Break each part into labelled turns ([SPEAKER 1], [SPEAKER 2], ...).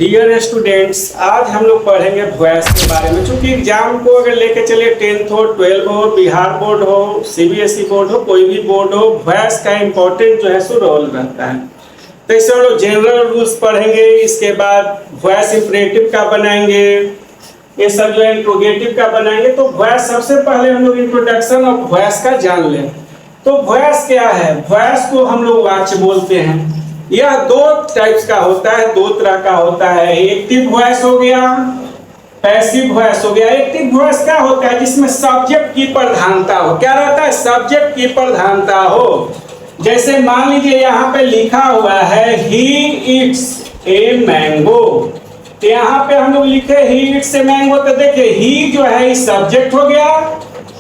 [SPEAKER 1] Dear students, आज हम लोग पढ़ेंगे वॉइस के बारे में। चूंकि एग्जाम को अगर लेके चलिए 10th हो, 12 हो, बिहार बोर्ड हो, सीबीएसई बोर्ड हो, कोई भी बोर्ड हो, वॉइस का इम्पोर्टेंट जो है सो रोल रहता है। तो इससे हम लोग जनरल रूल्स पढ़ेंगे, इसके बाद वॉइस इंपरेटिव का बनाएंगे, ये सब जो है इंट्रोगेटिव का बनाएंगे। तो वॉइस सबसे पहले हम लोग इंट्रोडक्शन ऑफ वॉइस का जान लें। तो वॉइस क्या है? वॉइस को हम लोग वाच्य बोलते हैं। यह दो टाइप्स का होता है, दो तरह का होता है। एक्टिव वॉइस हो गया, पैसिव वॉइस हो गया। एक्टिव वॉइस क्या होता है? जिसमें सब्जेक्ट की प्रधानता हो। क्या रहता है? सब्जेक्ट की प्रधानता हो। जैसे मान लीजिए यहाँ पे लिखा हुआ है ही इट्स ए मैंगो, तो यहाँ पे हम लोग लिखे ही इट्स ए मैंगो, तो देखिए ही जो है सब्जेक्ट हो गया,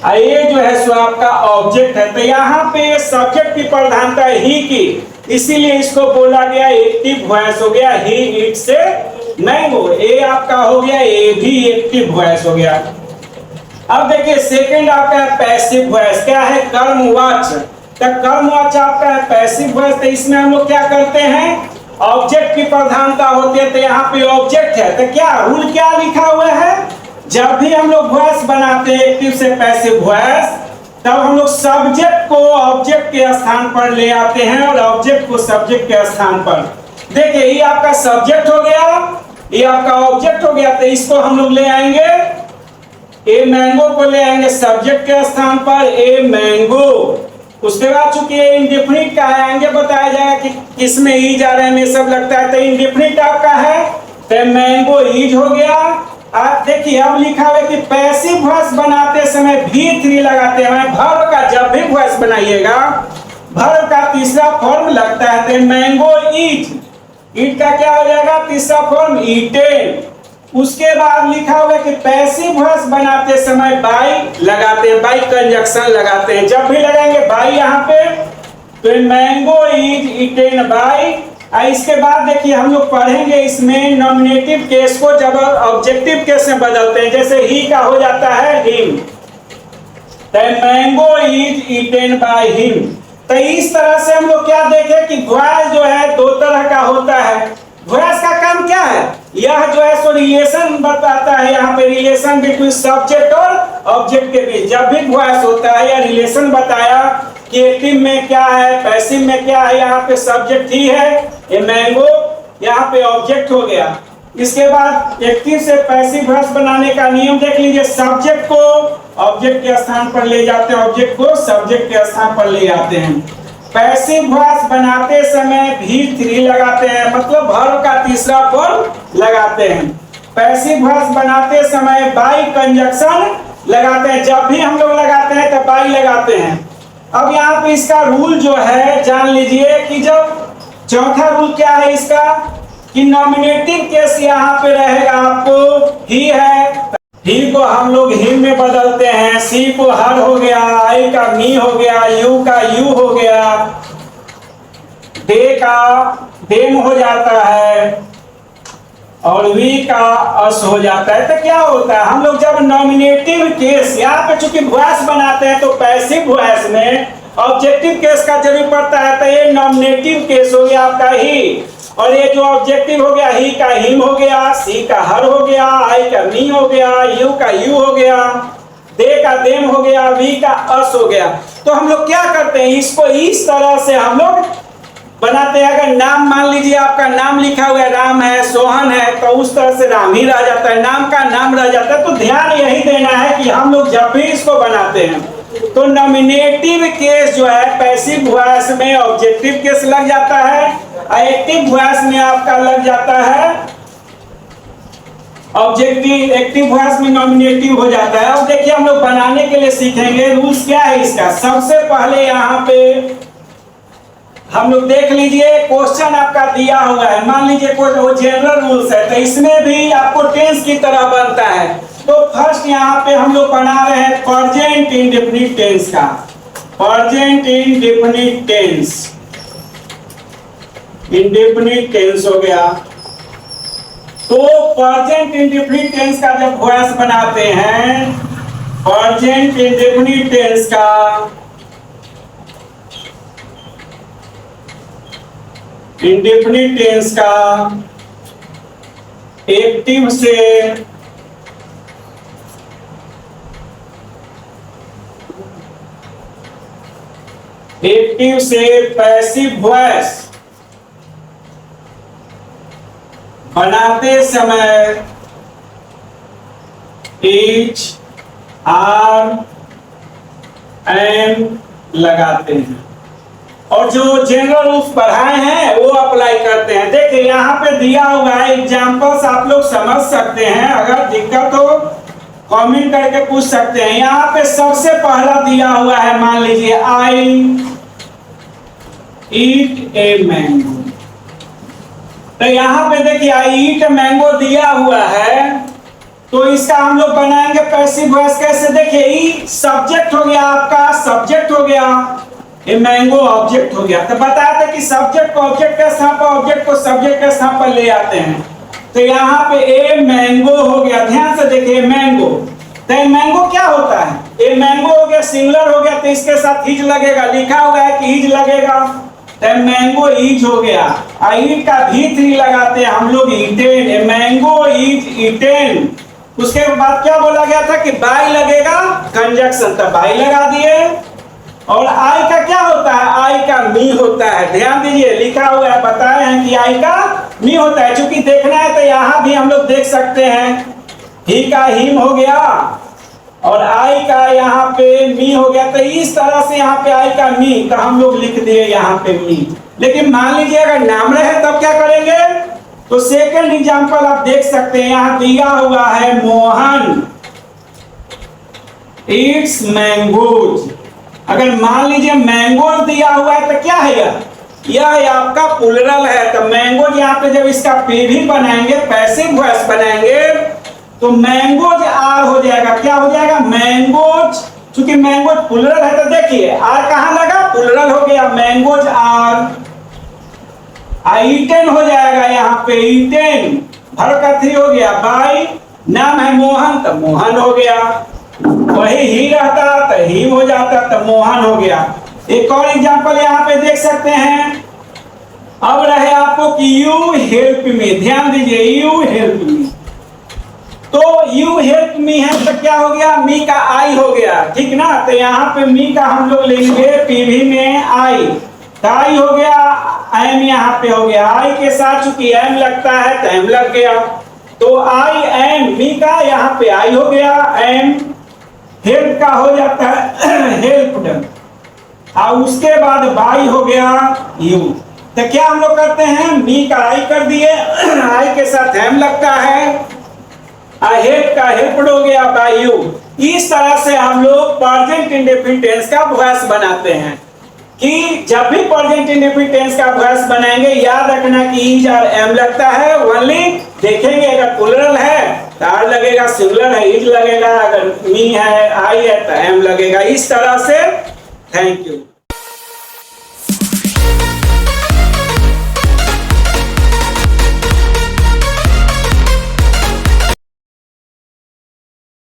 [SPEAKER 1] ये जो है सो आपका ऑब्जेक्ट है। तो यहाँ पे सब्जेक्ट की प्रधानता है ही की, इसीलिए इसको बोला गया एक्टिव वॉइस हो गया। ही इट्स ए मैंगो, ए आपका हो गया, ए भी एक्टिव वॉइस हो गया। अब देखिए सेकंड आपका है पैसिव वॉइस। क्या है? कर्मवाच्य। तो कर्मवाच्य आपका है पैसिव वॉइस। तो इसमें हम लोग क्या करते हैं? ऑब्जेक्ट की प्रधानता होती है। तो यहाँ पे ऑब्जेक्ट है, तो क्या रूल क्या लिखा हुआ है? जब भी हम लोग वॉइस बनाते हैं एक्टिव से पैसिव वॉइस, तब हम लोग सब्जेक्ट को ऑब्जेक्ट के स्थान पर ले आते हैं और ऑब्जेक्ट को सब्जेक्ट के स्थान पर। देखिए ये आपका सब्जेक्ट हो गया, ये आपका ऑब्जेक्ट हो गया। तो इसको हम लोग ले आएंगे, ए मैंगो को ले आएंगे सब्जेक्ट के स्थान पर, ए मैंगो। उसके बाद चूंकि ये इंडेफिनिट का है, आगे बताया जाएगा कि किसमें ईज आ रहे हैं, ये सब लगता है। तो इंडेफिनिट आपका है, तो मैंगो ईज हो गया। आप देखिए अब लिखा हुआ है कि पैसिव वॉइस बनाते समय V3 लगाते हैं। वर्ब का जब भी वॉइस बनाइएगा, वर्ब का तीसरा फॉर्म लगता है। तो मैंगो ईट, ईट का क्या हो जाएगा? तीसरा फॉर्म ईटेन। उसके बाद लिखा हुआ है कि पैसिव वॉइस बनाते समय बाई लगाते हैं, बाई कंजक्शन लगाते हैं। जब भी लगाएंगे बाई यहाँ पे, तो मैंगो इज ईटेन बाई। इसके बाद देखिए हम लोग पढ़ेंगे इसमें नॉमिनेटिव केस को जब ऑब्जेक्टिव केस में बदलते हैं। जैसे ही का हो जाता है हिम, तो mango is eaten by him. तो इस तरह से हम लोग क्या देखें कि वॉइस जो है दो तरह का होता है। वॉइस का काम क्या है? यह जो है सो रिलेशन बताता है। यहाँ पे रिलेशन बिटवीन सब्जेक्ट और ऑब्जेक्ट के बीच जब भी वॉइस होता है, यह रिलेशन बताया कि एक्टिव में क्या है, पैसिव में क्या है। यहाँ पे सब्जेक्ट ही है, ये मैंगो, यहाँ पे ऑब्जेक्ट हो गया। इसके बाद एक्टिव से पैसिव वॉइस बनाने का नियम देख लीजिए। सब्जेक्ट को ऑब्जेक्ट के स्थान पर ले जाते हैं, ऑब्जेक्ट को सब्जेक्ट के स्थान पर ले आते हैं। पैसिव वॉइस बनाते समय V3 लगाते हैं, मतलब वर्ब का तीसरा फॉर्म लगाते हैं। पैसिव वॉइस बनाते समय बाई कंजक्शन लगाते हैं। जब भी हम लोग लगाते हैं तो बाई लगाते हैं। अब यहाँ पे इसका रूल जो है जान लीजिए कि जब चौथा रूल क्या है इसका, कि नॉमिनेटिव केस यहाँ पे रहेगा आपको ही है, ही को हम लोग हिम में बदलते हैं, सी को हर हो गया, आई का मी हो गया, यू का यू हो गया, दे का देम हो जाता है और वी का अस हो जाता है। तो क्या होता है? हम लोग जब नॉमिनेटिव केस यहाँ पे चूंकि वॉइस बनाते हैं, तो पैसिव वॉइस में ऑब्जेक्टिव केस का जरूरत पड़ता है। तो ये नॉमिनेटिव केस हो गया आपका ही, और ये जो ऑब्जेक्टिव हो गया ही का हिम हो गया, सी का हर हो गया, आई का मी हो गया, यू का यू हो गया, दे का देम हो गया, वी का अस हो गया। तो हम लोग क्या करते हैं, इसको इस तरह से हम लोग बनाते हैं। अगर नाम मान लीजिए आपका नाम लिखा हुआ है, राम है, सोहन है, तो उस तरह से राम ही रह जाता है, नाम का नाम रह जाता है। तो ध्यान यही देना है कि हम लोग जब भी इसको बनाते हैं, तो नॉमिनेटिव केस जो है पैसिव वॉइस में ऑब्जेक्टिव केस लग जाता है, एक्टिव वॉइस में आपका लग जाता है ऑब्जेक्टिव, एक्टिव वॉइस में नॉमिनेटिव हो जाता है। अब देखिए हम लोग बनाने के लिए सीखेंगे रूल्स क्या है इसका। सबसे पहले यहाँ पे हम लोग देख लीजिए, क्वेश्चन आपका दिया हुआ है। मान लीजिए वो जनरल रूल्स है, तो इसमें भी आपको टेंस की तरह बनता है। तो फर्स्ट यहाँ पे हम लोग बना रहे हैं प्रेजेंट इंडेफिनिट टेंस का। Present indefinite tense, indefinite tense हो गया। तो प्रेजेंट इंडेफिनिट टेंस का जब वॉइस बनाते हैं, प्रेजेंट इंडेफिनिट टेंस का इंडेफिनिट टेंस का एक्टिव से पैसिव वॉइस बनाते समय एच आर एम लगाते हैं और जो जनरल रूल्स पढ़ाए हैं वो अप्लाई करते हैं। देखिए यहाँ पे दिया हुआ है एग्जांपल्स, आप लोग समझ सकते हैं, अगर दिक्कत हो कमेंट करके पूछ सकते हैं। यहाँ पे सबसे पहला दिया हुआ है, मान लीजिए आई ईट ए मैंगो। तो यहाँ पे देखिए आई ईट मैंगो दिया हुआ है, तो इसका हम लोग बनाएंगे पैसिव वॉइस कैसे। देखिए ई सब्जेक्ट हो गया, आपका सब्जेक्ट हो गया, ये मैंगो ऑब्जेक्ट हो गया। तो बताया था कि सब्जेक्ट को ऑब्जेक्ट के स्थान पर, ऑब्जेक्ट को सब्जेक्ट के स्थान पर ले आते हैं। तो यहाँ पे ए मैंगो हो गया, ध्यान से देखिए मैंगो। तो मैंगो क्या होता है, ए मैंगो हो गया, सिंगुलर हो गया, तो इसके साथ इज लगेगा, लिखा हुआ है कि इज लगेगा, तो मैंगो इज हो गया। ईट का भी3 लगाते हैं हम लोग, ईटेन, मैंगो इज ईटेन। उसके बाद क्या बोला गया था कि बाई लगेगा, कंजक्शन, तो बाई लगा दिए। और आई का क्या होता है, आई का मी होता है, ध्यान दीजिए लिखा हुआ है, बताए हैं कि आई का मी होता है। चूंकि देखना है तो यहाँ भी हम लोग देख सकते हैं, ही का हिम हो गया और आई का यहाँ पे मी हो गया। तो इस तरह से यहाँ पे आई का मी का हम लोग लिख दिए यहाँ पे मी। लेकिन मान लीजिए अगर नाम रहे तब क्या करेंगे, तो सेकंड एग्जांपल आप देख सकते हैं, यहाँ दिया हुआ है मोहन इट्स मैंगोज। अगर मान लीजिए मैंगोज दिया हुआ है तो क्या है यह आपका प्लुरल है। तो मैंगोज यहाँ पे जब इसका पीवी बनाएंगे, पैसिव वॉइस बनाएंगे, तो मैंगोज आर हो जाएगा। क्या हो जाएगा, मैंगोज। चूंकि मैंगोज प्लुरल है तो देखिए आर कहाँ लगा, प्लुरल हो गया, मैंगोज आर। ईटेन हो जाएगा यहाँ पे, ईटेन भर का 3 हो गया, बाई नाम है मोहन तो मोहन हो गया, वही ही रहता तो ही हो जाता तो मोहन हो गया। एक और एग्जांपल यहाँ पे देख सकते हैं। अब रहे आपको कि यू हेल्प मी, ध्यान दीजिए यू हेल्प मी। तो यू हेल्प मी है तो क्या हो गया, मी का आई हो गया, ठीक ना। तो यहाँ पे मी का हम लोग लेंगे पीवी में आई, तो आई हो गया, एम यहाँ पे हो गया, आई के साथ चूंकि एम लगता है तो एम लग गया, तो आई एम, मी का यहाँ पे आई हो गया, एम हेल्प का हो जाता है हेल्प्ड, और उसके बाद बाई हो गया यू। तो क्या हम लोग करते हैं, मी का आई कर दिए, आई के साथ एम लगता है, हेल्प का हेल्प्ड हो गया बाय यू। इस तरह से हम लोग प्रेजेंट इंडेफिनिट टेंस का वॉइस बनाते हैं। कि जब भी प्रेजेंट इंडेफिनिट टेंस का वॉइस बनाएंगे, याद रखना कि इज और एम लगता है ओनली। देखेंगे अगर प्लुरल है तो आर लगेगा, सिंगुलर है इज लगेगा, अगर मी है आई है तो एम लगेगा। इस तरह से थैंक यू।